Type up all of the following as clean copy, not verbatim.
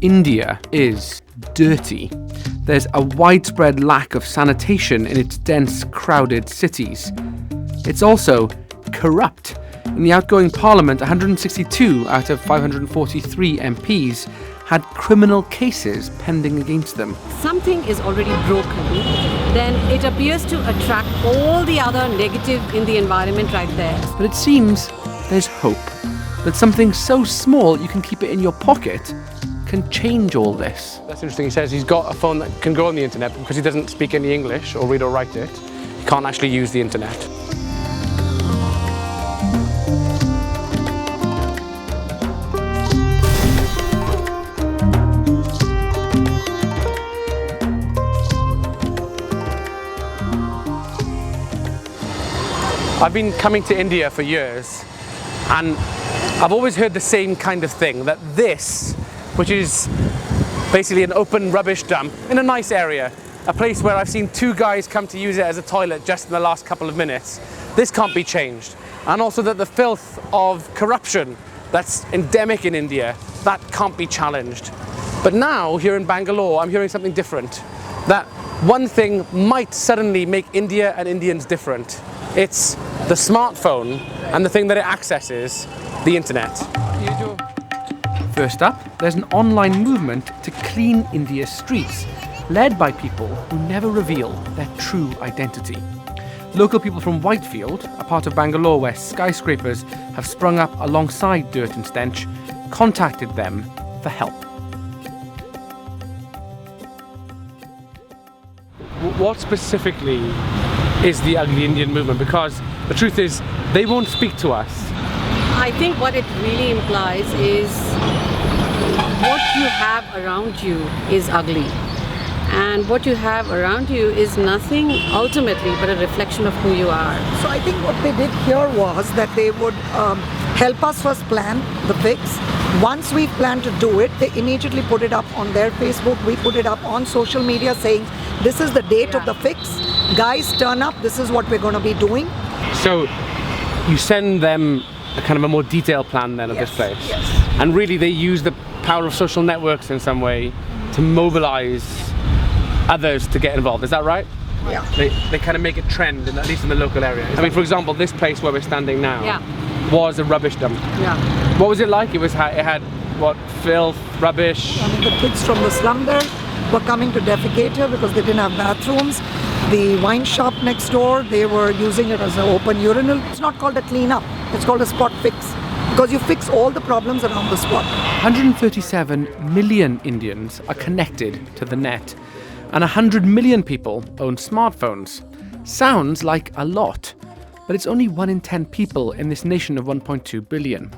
India is dirty. There's a widespread lack of sanitation in its dense, crowded cities. It's also corrupt. In the outgoing parliament, 162 out of 543 MPs had criminal cases pending against them. Something is already broken, then it appears to attract all the other negative in the environment right there. But it seems there's hope that something so small you can keep it in your pocket can change all this. That's interesting. He says he's got a phone that can go on the internet, but because he doesn't speak any English or read or write it, he can't actually use the internet. I've been coming to India for years, and I've always heard the same kind of thing, that this, which is basically an open rubbish dump in a nice area, a place where I've seen two guys come to use it as a toilet just in the last couple of minutes, this can't be changed. And also that the filth of corruption that's endemic in India, that can't be challenged. But now, here in Bangalore, I'm hearing something different. That one thing might suddenly make India and Indians different. It's the smartphone and the thing that it accesses, the internet. First up, there's an online movement to clean India's streets, led by people who never reveal their true identity. Local people from Whitefield, a part of Bangalore where skyscrapers have sprung up alongside dirt and stench, contacted them for help. What specifically is the Ugly Indian movement? Because the truth is, they won't speak to us. I think what it really implies is what you have around you is ugly. And what you have around you is nothing ultimately but a reflection of who you are. So I think what they did here was that they would help us first plan the fix. Once we plan to do it, they immediately put it up on their Facebook. We put it up on social media saying, this is the date of the fix. Guys, turn up. This is what we're going to be doing. So you send them a kind of a more detailed plan then of this place. Yes. And really they use the power of social networks in some way to mobilize others to get involved. Is that right? Yeah. They kind of make it trend, at least in the local area. I mean, for example, this place where we're standing now was a rubbish dump. Yeah. What was it like? It had what, filth, rubbish? I mean, the kids from the slum there were coming to defecate here because they didn't have bathrooms. The wine shop next door, they were using it as an open urinal. It's not called a clean-up, it's called a spot fix, because you fix all the problems around the spot. 137 million Indians are connected to the net, and 100 million people own smartphones. Sounds like a lot, but it's only 1 in 10 people in this nation of 1.2 billion.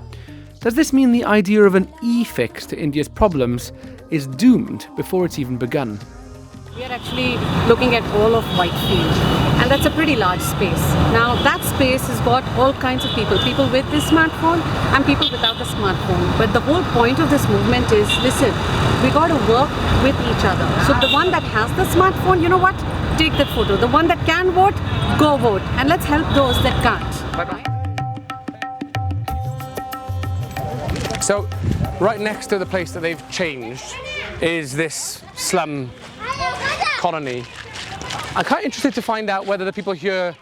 Does this mean the idea of an e-fix to India's problems is doomed before it's even begun? We are actually looking at all of Whitefield, and that's a pretty large space. Now that space has got all kinds of people with this smartphone and people without the smartphone. But the whole point of this movement is, listen, we got to work with each other. So the one that has the smartphone, you know what? Take that photo. The one that can vote, go vote. And let's help those that can't. Bye-bye. So right next to the place that they've changed is this slum colony. I'm kind of interested to find out whether the people here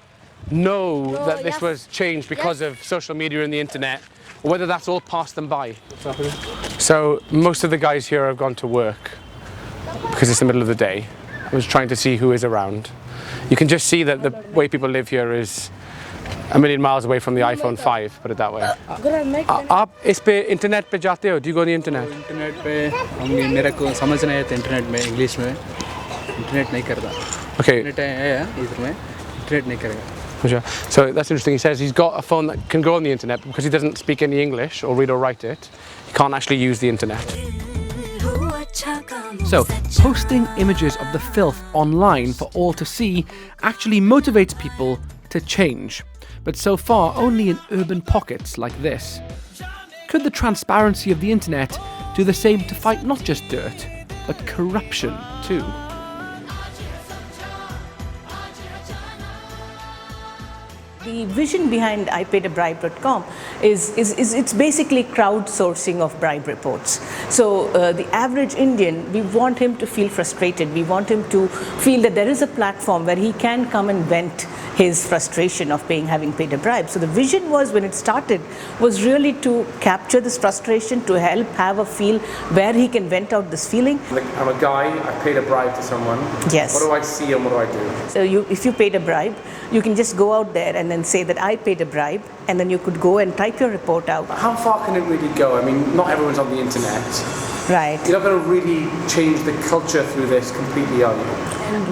know that this was changed because of social media and the internet, or whether that's all passed them by. So most of the guys here have gone to work because it's the middle of the day. I was trying to see who is around. You can just see that the way people live here is a million miles away from the iPhone 5, put it that way. आप इस पे internet पे जाते हो? Do you go on the internet? Internet पे मेरे को समझ नहीं आता इंटरनेट में इंग्लिश में इंटरनेट नहीं करता. Okay. इंटरनेट है इधर में इंटरनेट नहीं करेगा. So that's interesting. He says he's got a phone that can go on the internet, but because he doesn't speak any English or read or write it, he can't actually use the internet. So, posting images of the filth online for all to see actually motivates people to change, but so far only in urban pockets like this. Could the transparency of the internet do the same to fight not just dirt, but corruption too? The vision behind iPaidAbribe.com is it's basically crowdsourcing of bribe reports. So the average Indian, we want him to feel frustrated. We want him to feel that there is a platform where he can come and vent his frustration of having paid a bribe. So the vision was, when it started, was really to capture this frustration, to help have a feel where he can vent out this feeling. Like, I'm a guy, I paid a bribe to someone. Yes. What do I see and what do I do? So if you paid a bribe, you can just go out there and then say that I paid a bribe, and then you could go and type your report out. How far can it really go? I mean, not everyone's on the internet. Right. You're not going to really change the culture through this completely, are you?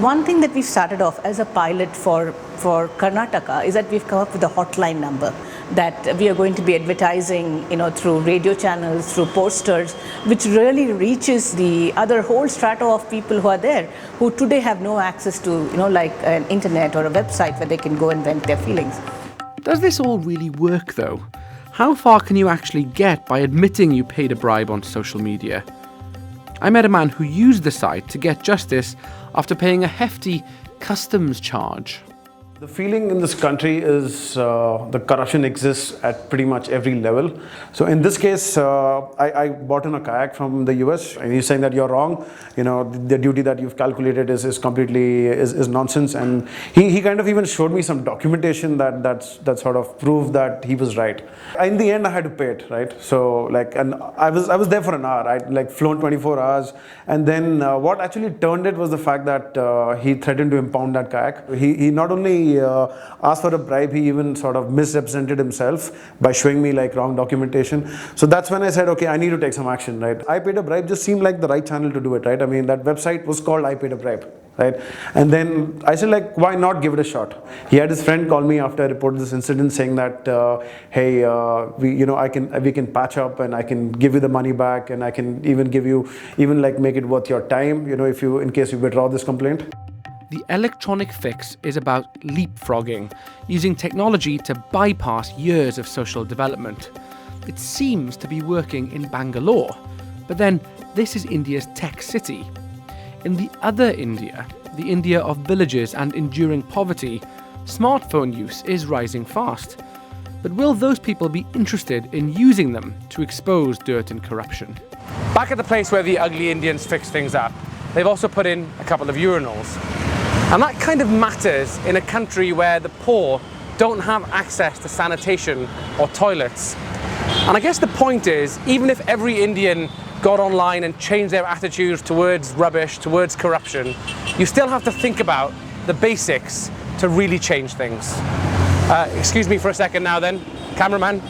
One thing that we started off as a pilot for Karnataka is that we've come up with a hotline number that we are going to be advertising, through radio channels, through posters, which really reaches the other whole strata of people who are there, who today have no access to, like an internet or a website where they can go and vent their feelings. Does this all really work though? How far can you actually get by admitting you paid a bribe on social media? I met a man who used the site to get justice after paying a hefty customs charge. The feeling in this country is the corruption exists at pretty much every level. So in this case, I bought in a kayak from the US, and he's saying that you're wrong. The duty that you've calculated is completely is nonsense. And he kind of even showed me some documentation that sort of proved that he was right. In the end, I had to pay it, right? So and I was there for an hour. I'd flown 24 hours, and then what actually turned it was the fact that he threatened to impound that kayak. He not only asked for a bribe, he even sort of misrepresented himself by showing me wrong documentation. So that's when I said, okay, I need to take some action, right? I Paid a Bribe just seemed like the right channel to do it, right? I mean, that website was called I Paid a Bribe, right? And then I said, why not give it a shot? He had his friend call me after I reported this incident, saying that, hey, we can patch up, and I can give you the money back, and I can even give you, make it worth your time, in case you withdraw this complaint. The electronic fix is about leapfrogging, using technology to bypass years of social development. It seems to be working in Bangalore, but then this is India's tech city. In the other India, the India of villages and enduring poverty, smartphone use is rising fast. But will those people be interested in using them to expose dirt and corruption? Back at the place where the ugly Indians fix things up, they've also put in a couple of urinals. And that kind of matters in a country where the poor don't have access to sanitation or toilets. And I guess the point is, even if every Indian got online and changed their attitudes towards rubbish, towards corruption, you still have to think about the basics to really change things. Excuse me for a second now then, cameraman.